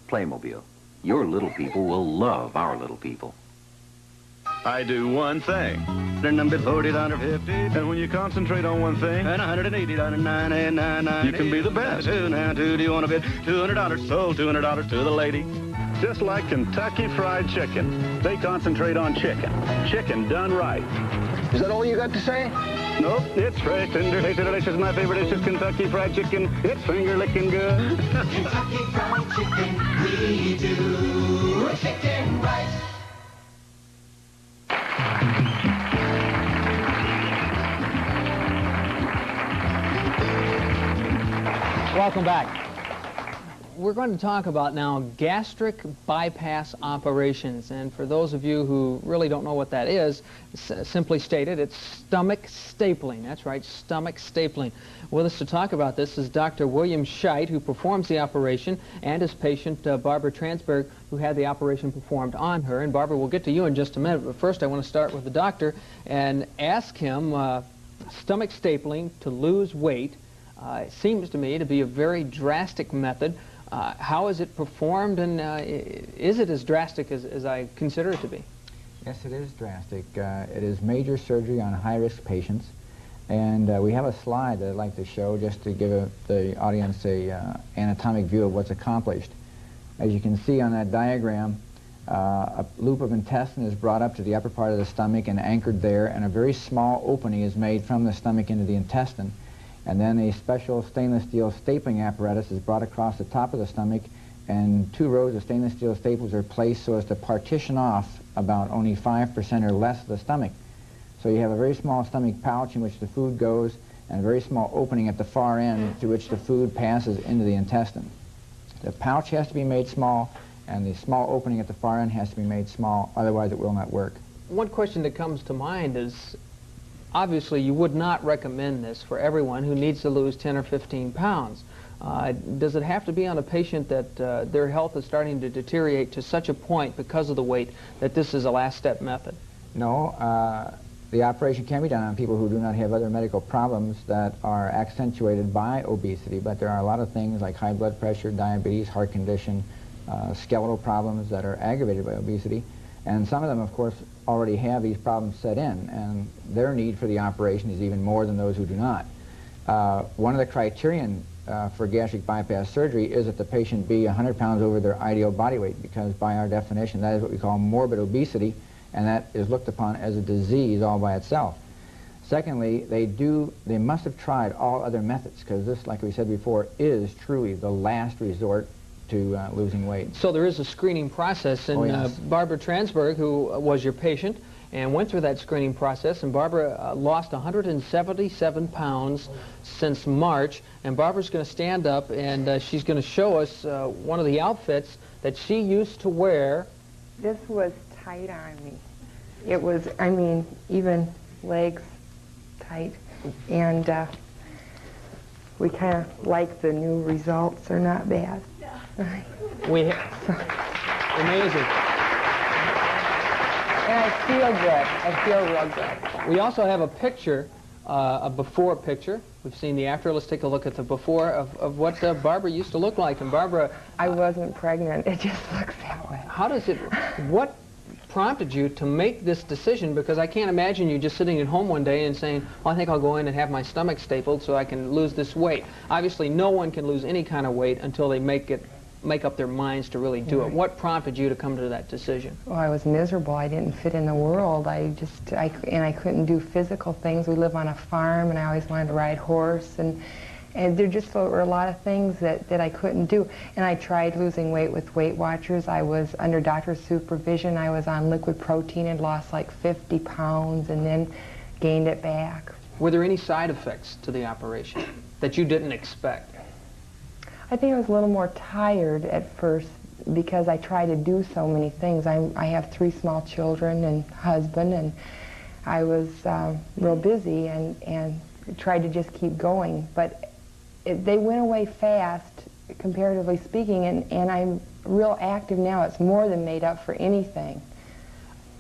Playmobil. Your little people will love our little people. I do one thing. Then I'm $40.50. And when you concentrate on one thing, and $180.99, you can be the best. Now, do you want to bid $200? Sold $200 to the lady. Just like Kentucky Fried Chicken. They concentrate on chicken. Chicken done right. Is that all you got to say? Nope, it's fresh, tender, tasty, delicious. My favorite dish is Kentucky Fried Chicken. It's finger-licking good. Kentucky Fried Chicken, we do chicken right. Welcome back. We're going to talk about now gastric bypass operations, and for those of you who really don't know what that is, simply stated, it's stomach stapling. That's right, stomach stapling. With us to talk about this is Dr. William Scheit, who performs the operation, and his patient, Barbara Transberg, who had the operation performed on her. And Barbara, we'll get to you in just a minute, but first I want to start with the doctor and ask him, stomach stapling to lose weight, it seems to me to be a very drastic method. How is it performed, and is it as drastic as I consider it to be? Yes, it is drastic. It is major surgery on high-risk patients, and we have a slide that I'd like to show just to give the audience a anatomic view of what's accomplished. As you can see on that diagram, a loop of intestine is brought up to the upper part of the stomach and anchored there, and a very small opening is made from the stomach into the intestine. And then a special stainless steel stapling apparatus is brought across the top of the stomach, and 2 rows of stainless steel staples are placed so as to partition off about only 5% or less of the stomach. So you have a very small stomach pouch in which the food goes, and a very small opening at the far end through which the food passes into the intestine. The pouch has to be made small, and the small opening at the far end has to be made small, otherwise it will not work. One question that comes to mind is, obviously you would not recommend this for everyone who needs to lose 10 or 15 pounds. Does it have to be on a patient that their health is starting to deteriorate to such a point because of the weight that this is a last step method? No. The operation can be done on people who do not have other medical problems that are accentuated by obesity, but there are a lot of things like high blood pressure, diabetes, heart condition, skeletal problems that are aggravated by obesity. And some of them, of course, already have these problems set in, and their need for the operation is even more than those who do not. One of the criterion for gastric bypass surgery is that the patient be 100 pounds over their ideal body weight, because by our definition, that is what we call morbid obesity, and that is looked upon as a disease all by itself. Secondly, they must have tried all other methods, because this, like we said before, is truly the last resort to losing weight. So there is a screening process, and yes. Barbara Transberg, who was your patient, and went through that screening process, and Barbara lost 177 pounds since March, and Barbara's going to stand up, and she's going to show us one of the outfits that she used to wear. This was tight on me. It was, I mean, even legs tight, and we kind of like the new results. They're not bad. Amazing. And I feel good. I feel real good. We also have a picture, a before picture. We've seen the after. Let's take a look at the before of what Barbara used to look like. And Barbara... I wasn't pregnant. It just looks that way. How does it... What prompted you to make this decision? Because I can't imagine you just sitting at home one day and saying, well, I think I'll go in and have my stomach stapled so I can lose this weight. Obviously, no one can lose any kind of weight until they make up their minds to really do it. What prompted you to come to that decision? Well, I was miserable. I didn't fit in the world. And I couldn't do physical things. We live on a farm, and I always wanted to ride horse, and there just were a lot of things that I couldn't do. And I tried losing weight with Weight Watchers. I was under doctor's supervision. I was on liquid protein and lost like 50 pounds and then gained it back. Were there any side effects to the operation that you didn't expect? I think I was a little more tired at first because I tried to do so many things. I have 3 small children and husband, and I was real busy and tried to just keep going. But they went away fast, comparatively speaking, and I'm real active now. It's more than made up for anything.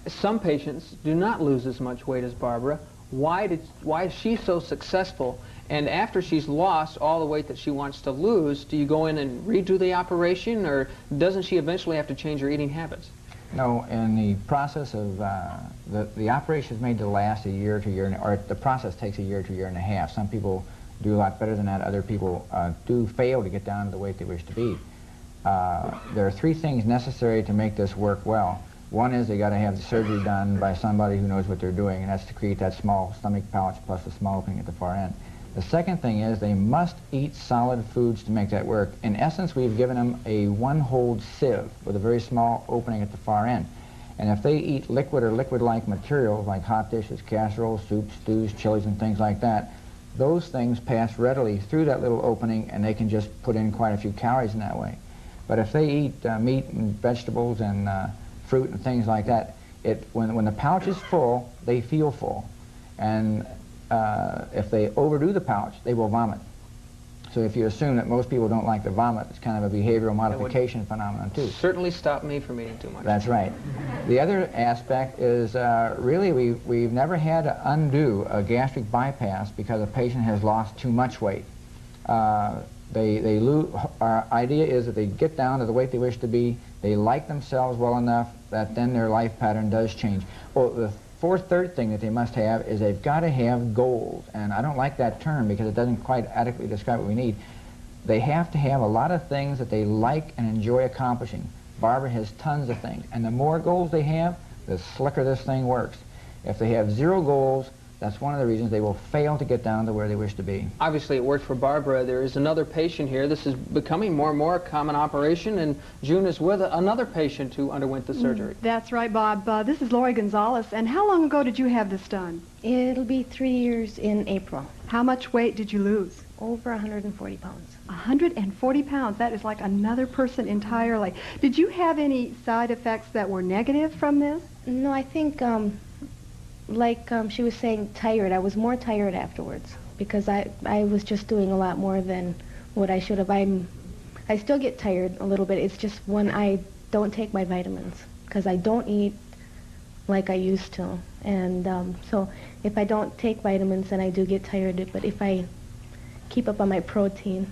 Some patients do not lose as much weight as Barbara. Why is she so successful? And after she's lost all the weight that she wants to lose, do you go in and redo the operation, or doesn't she eventually have to change her eating habits? No, in the process of, the operation is made to last a year to year, or the process takes a year to year and a half. Some people do a lot better than that. Other people do fail to get down to the weight they wish to be. There are 3 things necessary to make this work well. One is they got to have the surgery done by somebody who knows what they're doing, and that's to create that small stomach pouch plus the small opening at the far end. The second thing is they must eat solid foods to make that work. In essence, we've given them a 1-hold sieve with a very small opening at the far end. And if they eat liquid or liquid-like materials like hot dishes, casseroles, soups, stews, chilies, and things like that, those things pass readily through that little opening, and they can just put in quite a few calories in that way. But if they eat meat and vegetables and fruit and things like that, when the pouch is full, they feel full. And if they overdo the pouch, they will vomit. So if you assume that most people don't like to vomit, it's kind of a behavioral modification phenomenon too. Certainly stop me from eating too much. That's right. The other aspect is really we've never had to undo a gastric bypass because a patient has lost too much weight. Our idea is that they get down to the weight they wish to be, they like themselves well enough that then their life pattern does change. Well, the third thing that they must have is they've got to have goals. And I don't like that term because it doesn't quite adequately describe what we need. They have to have a lot of things that they like and enjoy accomplishing. Barbara has tons of things, and the more goals they have, the slicker this thing works. If they have 0 goals, that's one of the reasons they will fail to get down to where they wish to be. Obviously, it worked for Barbara. There is another patient here. This is becoming more and more a common operation, and June is with another patient who underwent the surgery. That's right, Bob. This is Lori Gonzalez. And how long ago did you have this done? It'll be 3 years in April. How much weight did you lose? Over 140 pounds. 140 pounds. That is like another person entirely. Did you have any side effects that were negative from this? No, I think, like she was saying, tired. I was more tired afterwards because I was just doing a lot more than what I should have. I still get tired a little bit. It's just when I don't take my vitamins because I don't eat like I used to. And so if I don't take vitamins, then I do get tired. But if I keep up on my protein.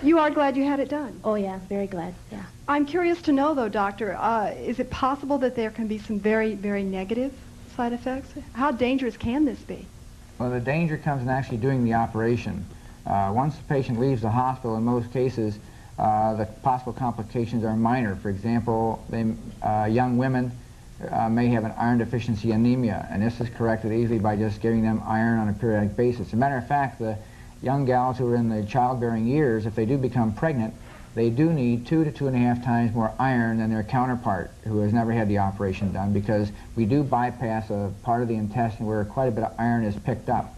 You are glad you had it done? Oh, yeah, very glad, yeah. I'm curious to know, though, Doctor, is it possible that there can be some very, very negative side effects? How dangerous can this be? Well, the danger comes in actually doing the operation. Once the patient leaves the hospital, in most cases, the possible complications are minor. For example, young women may have an iron deficiency anemia, and this is corrected easily by just giving them iron on a periodic basis. As a matter of fact, the young gals who are in the childbearing years, if they do become pregnant, they do need 2 to 2.5 times more iron than their counterpart who has never had the operation done, because we do bypass a part of the intestine where quite a bit of iron is picked up.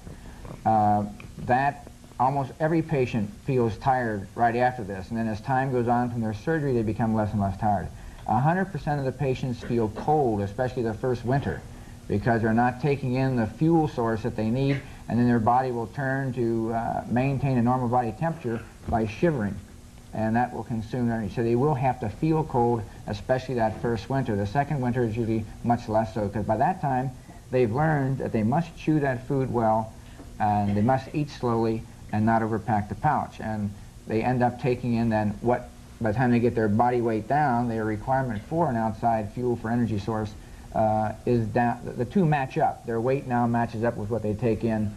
That almost every patient feels tired right after this, and then as time goes on from their surgery, they become less and less tired. 100% of the patients feel cold, especially the first winter, because they're not taking in the fuel source that they need, and then their body will turn to maintain a normal body temperature by shivering, and that will consume energy. So they will have to feel cold, especially that first winter. The second winter is usually much less so, because by that time they've learned that they must chew that food well, and they must eat slowly and not overpack the pouch. And they end up taking in then what, by the time they get their body weight down, their requirement for an outside fuel for energy source is down. The two match up. Their weight now matches up with what they take in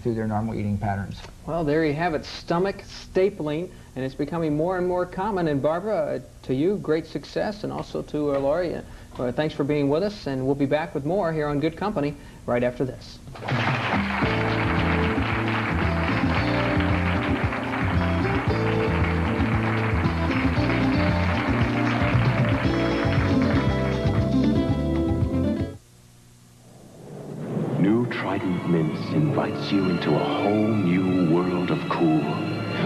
through their normal eating patterns. Well, there you have it, stomach stapling, and it's becoming more and more common. And Barbara, to you, great success, and also to Laurie. Thanks for being with us, and we'll be back with more here on Good Company right after this. New Trident Mints invites you into a whole new world of cool,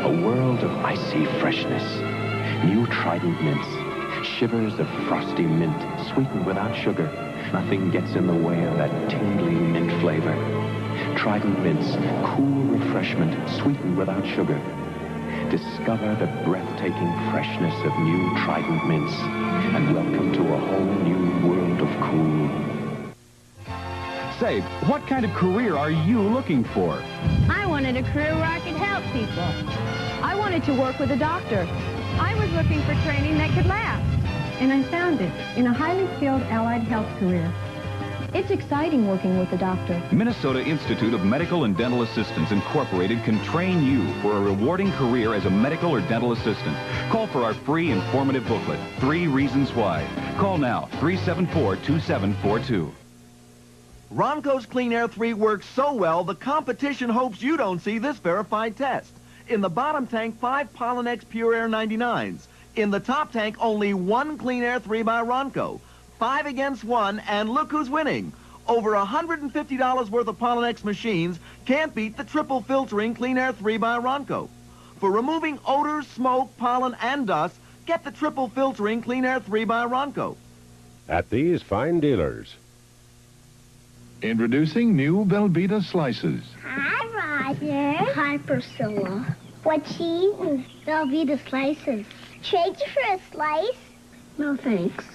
a world of icy freshness. New Trident Mints, shivers of frosty mint, sweetened without sugar. Nothing gets in the way of that tingly mint flavor. Trident Mints, cool refreshment, sweetened without sugar. Discover the breathtaking freshness of new Trident Mints, and welcome to a whole new world of cool. Say, what kind of career are you looking for? I wanted a career where I could help people. I wanted to work with a doctor. I was looking for training that could last. And I found it in a highly skilled allied health career. It's exciting working with a doctor. Minnesota Institute of Medical and Dental Assistants Incorporated can train you for a rewarding career as a medical or dental assistant. Call for our free informative booklet, 3 Reasons Why. Call now, 374-2742. Ronco's Clean Air 3 works so well, the competition hopes you don't see this verified test. In the bottom tank, 5 Pollenex Pure Air 99s. In the top tank, only 1 Clean Air 3 by Ronco. 5 against 1, and look who's winning. Over $150 worth of Pollenex machines can't beat the triple filtering Clean Air 3 by Ronco. For removing odor, smoke, pollen, and dust, get the triple filtering Clean Air 3 by Ronco. At these fine dealers. Introducing new Velveeta slices. Hi, Roger. Hi, Priscilla. What you eating? Velveeta slices. Trade you for a slice? No, thanks.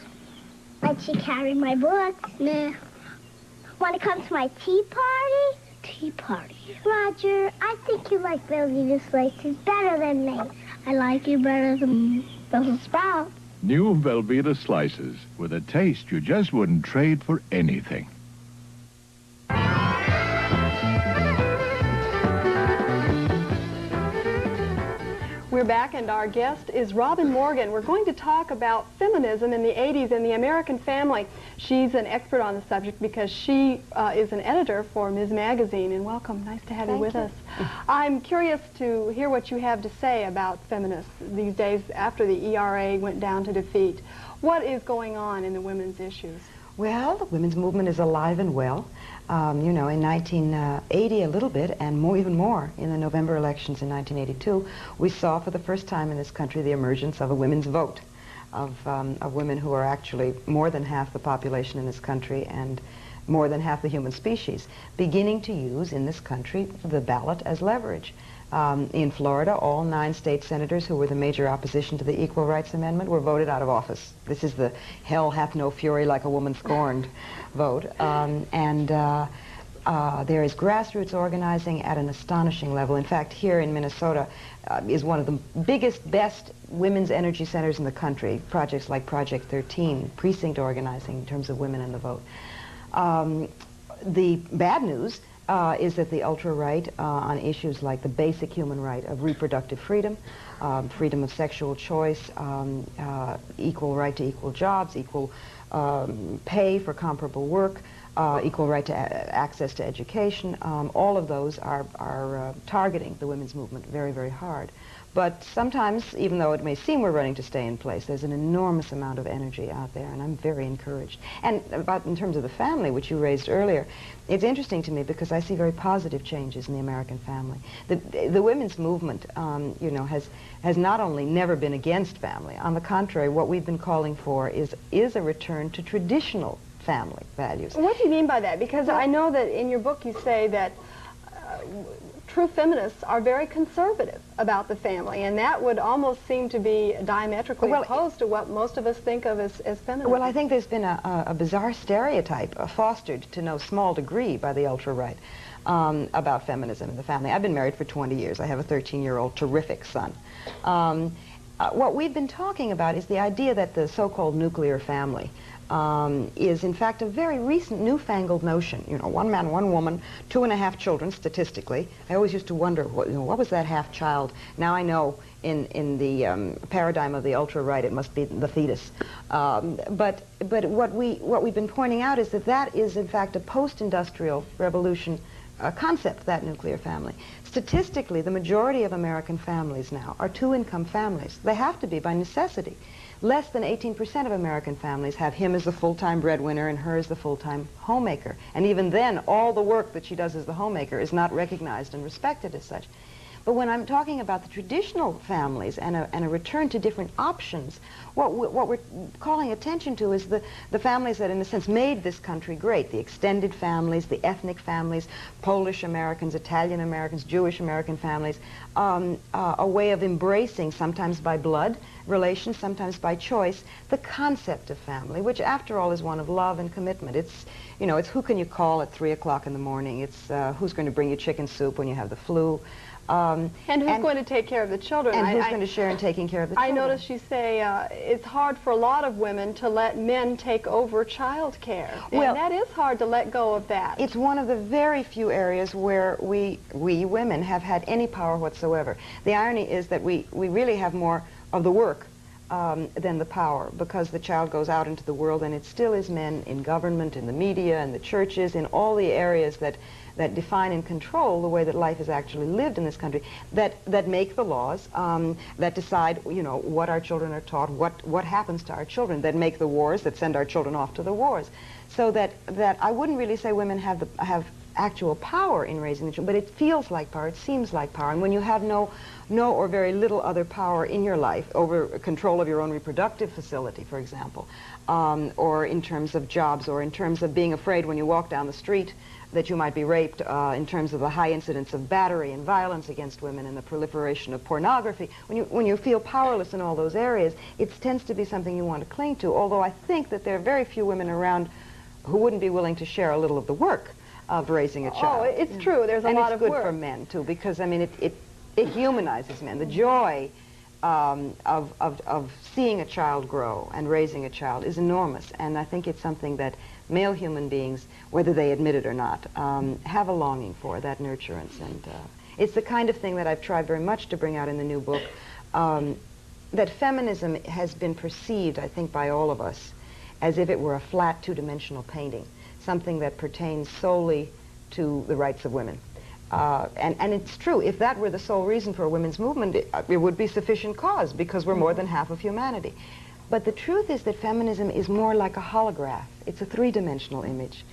Let you carry my books? Nah. Want to come to my tea party? Tea party? Roger, I think you like Velveeta slices better than me. I like you better than Brussels sprouts. New Velveeta slices with a taste you just wouldn't trade for anything. We're back, and our guest is Robin Morgan. We're going to talk about feminism in the 80s and the American family. She's an expert on the subject because she is an editor for Ms. Magazine. And welcome. Nice to have you with us. I'm curious to hear what you have to say about feminists these days after the ERA went down to defeat. What is going on in the women's issues? Well, the women's movement is alive and well. You know, in 1980 a little bit, and even more in the November elections in 1982, we saw for the first time in this country the emergence of a women's vote, of women who are actually more than half the population in this country and more than half the human species, beginning to use in this country the ballot as leverage. In Florida, all 9 state senators who were the major opposition to the Equal Rights Amendment were voted out of office. This is the hell hath no fury like a woman scorned vote. There is grassroots organizing at an astonishing level. In fact, here in Minnesota is one of the biggest, best women's energy centers in the country. Projects like Project 13, precinct organizing in terms of women in the vote. The bad news is that the ultra-right on issues like the basic human right of reproductive freedom, freedom of sexual choice, equal right to equal jobs, equal pay for comparable work, equal right to access to education, all of those are targeting the women's movement very, very hard. But sometimes, even though it may seem we're running to stay in place, there's an enormous amount of energy out there, and I'm very encouraged. And in terms of the family, which you raised earlier, it's interesting to me because I see very positive changes in the American family. The women's movement, you know, has not only never been against family. On the contrary, what we've been calling for is a return to traditional family values. What do you mean by that? Because I know that in your book you say that true feminists are very conservative about the family, and that would almost seem to be diametrically opposed to what most of us think of as feminism. Well, I think there's been a bizarre stereotype fostered to no small degree by the ultra-right about feminism in the family. I've been married for 20 years. I have a 13-year-old terrific son. What we've been talking about is the idea that the so-called nuclear family is in fact a very recent newfangled notion. You know, 1 man, 1 woman, 2.5 children statistically. I always used to wonder, what was that half child? Now I know in the paradigm of the ultra-right it must be the fetus. But what we've been pointing out is that is in fact a post-industrial revolution concept, that nuclear family. Statistically, the majority of American families now are 2-income families. They have to be by necessity. Less than 18% of American families have him as the full-time breadwinner and her as the full-time homemaker. And even then, all the work that she does as the homemaker is not recognized and respected as such. But when I'm talking about the traditional families and a return to different options, what we're calling attention to is the families that, in a sense, made this country great. The extended families, the ethnic families, Polish Americans, Italian Americans, Jewish American families, a way of embracing, sometimes by blood relations, sometimes by choice, the concept of family, which after all is one of love and commitment. It's, you know, it's who can you call at 3 o'clock in the morning. It's who's going to bring you chicken soup when you have the flu. And who's going to take care of the children? And who's going to share in taking care of the children? I noticed you say it's hard for a lot of women to let men take over child care. Well, and that is hard to let go of that. It's one of the very few areas where we women have had any power whatsoever. The irony is that we really have more of the work than the power, because the child goes out into the world and it still is men in government, in the media, in the churches, in all the areas that define and control the way that life is actually lived in this country, that make the laws, that decide, you know, what our children are taught, what happens to our children, that make the wars, that send our children off to the wars. So that I wouldn't really say women have actual power in raising the children, but it feels like power, it seems like power. And when you have no or very little other power in your life over control of your own reproductive facility, for example, or in terms of jobs, or in terms of being afraid when you walk down the street that you might be raped, in terms of the high incidence of battery and violence against women and the proliferation of pornography. When you feel powerless in all those areas, it tends to be something you want to cling to, although I think that there are very few women around who wouldn't be willing to share a little of the work of raising a child. Oh, it's true. There's a lot of work. And it's good for men, too, because, I mean, it humanizes men. The joy of seeing a child grow and raising a child is enormous, and I think it's something that male human beings, whether they admit it or not, have a longing for, that nurturance. And it's the kind of thing that I've tried very much to bring out in the new book, that feminism has been perceived, I think, by all of us as if it were a flat two-dimensional painting, something that pertains solely to the rights of women. And it's true, if that were the sole reason for a women's movement, it would be sufficient cause, because we're more than half of humanity. But the truth is that feminism is more like a holograph. It's a three-dimensional image.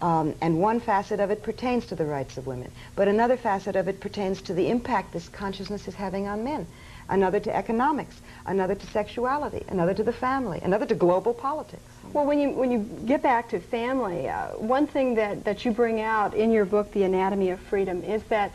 And one facet of it pertains to the rights of women, but another facet of it pertains to the impact this consciousness is having on men, another to economics, another to sexuality, another to the family, another to global politics. Well, when you get back to family, one thing that you bring out in your book, The Anatomy of Freedom, is that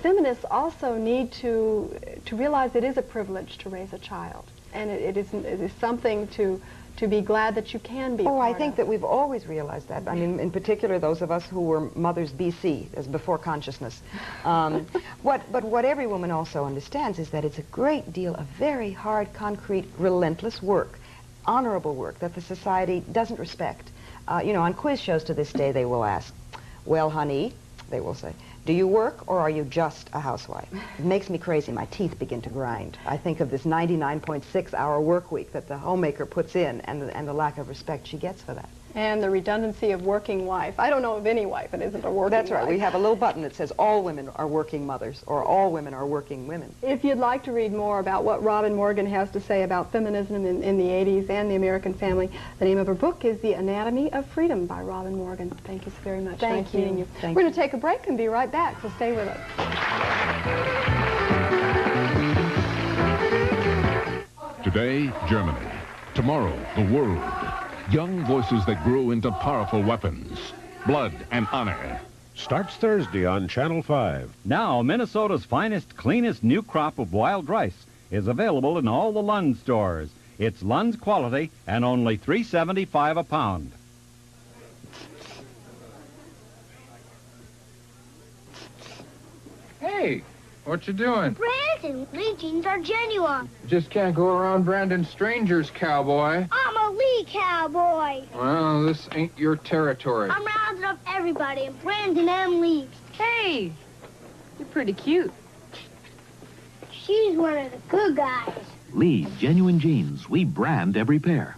feminists also need to realize it is a privilege to raise a child, and it is something to be glad that you can be. Oh, I think that we've always realized that. I mean, in particular, those of us who were mothers BC, as before consciousness. But what every woman also understands is that it's a great deal of very hard, concrete, relentless work, honorable work that the society doesn't respect. You know, on quiz shows to this day, they will ask, "Well, honey," they will say, "do you work or are you just a housewife?" It makes me crazy. My teeth begin to grind. I think of this 99.6-hour work week that the homemaker puts in and the lack of respect she gets for that. And the redundancy of working wife. I don't know of any wife that isn't a working That's right. wife. We have a little button that says all women are working mothers or all women are working women. If you'd like to read more about what Robin Morgan has to say about feminism in the 80s and the American family, the name of her book is The Anatomy of Freedom by Robin Morgan. Thank you very much. Thank you. Meeting you. Thank We're going to take a break and be right back, so stay with us. Today, Germany. Tomorrow, the world. Young voices that grew into powerful weapons. Blood and honor. Starts Thursday on Channel 5. Now, Minnesota's finest, cleanest new crop of wild rice is available in all the Lund stores. It's Lund's quality and only $3.75 a pound. Hey, what you doing? Brandon, Lee jeans are genuine. Just can't go around branding strangers, cowboy. I'm a Lee cowboy. Well, this ain't your territory. I'm rounding up everybody and Brandon and Lee. Hey, you're pretty cute. She's one of the good guys. Lee Genuine Jeans. We brand every pair.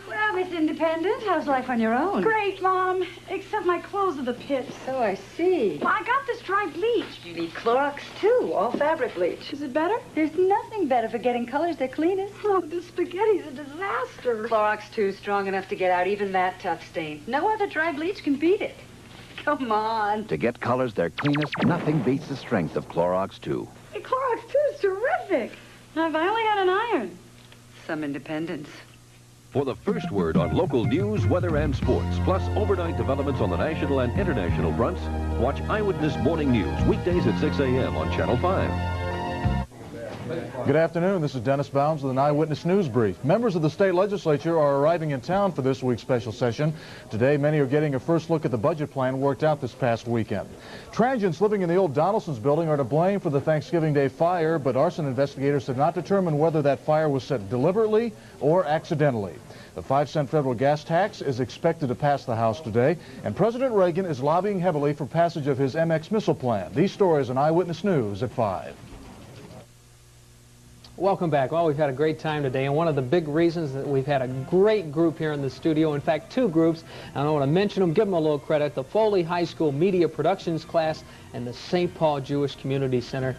Well, Miss Independent, how's life on your own? Great, Mom. Except my clothes are the pits. So I see. Well, I got this dry bleach. You need Clorox, too. All fabric bleach. Is it better? There's nothing better for getting colors that cleanest. Oh, this spaghetti's a disaster. Clorox, too, strong enough to get out even that tough stain. No other dry bleach can beat it. Come on. To get colors their cleanest, nothing beats the strength of Clorox 2. Hey, Clorox 2 is terrific. Now, if I only had an iron. Some independence. For the first word on local news, weather, and sports, plus overnight developments on the national and international fronts, watch Eyewitness Morning News, weekdays at 6 a.m. on Channel 5. Good afternoon. This is Dennis Bounds with an Eyewitness News Brief. Members of the state legislature are arriving in town for this week's special session. Today, many are getting a first look at the budget plan worked out this past weekend. Transients living in the old Donaldson's building are to blame for the Thanksgiving Day fire, but arson investigators have not determined whether that fire was set deliberately or accidentally. The 5-cent federal gas tax is expected to pass the House today, and President Reagan is lobbying heavily for passage of his MX missile plan. These stories on Eyewitness News at 5. Welcome back. Well, we've had a great time today, and one of the big reasons that we've had a great group here in the studio, in fact, two groups, and I want to mention them, give them a little credit, the Foley High School Media Productions class and the St. Paul Jewish Community Center.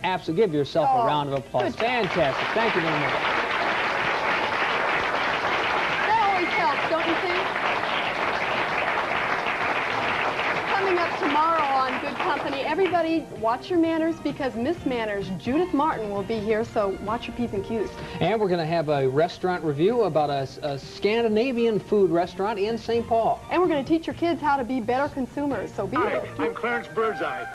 Absolutely, give yourself a round of applause. Fantastic. Thank you very much. That always helps, don't you think? Coming up tomorrow on Good Company, everybody watch your manners because Miss Manners, Judith Martin, will be here, so watch your P's and Q's. And we're going to have a restaurant review about a Scandinavian food restaurant in St. Paul. And we're going to teach your kids how to be better consumers, so be there. I'm Clarence Birdseye.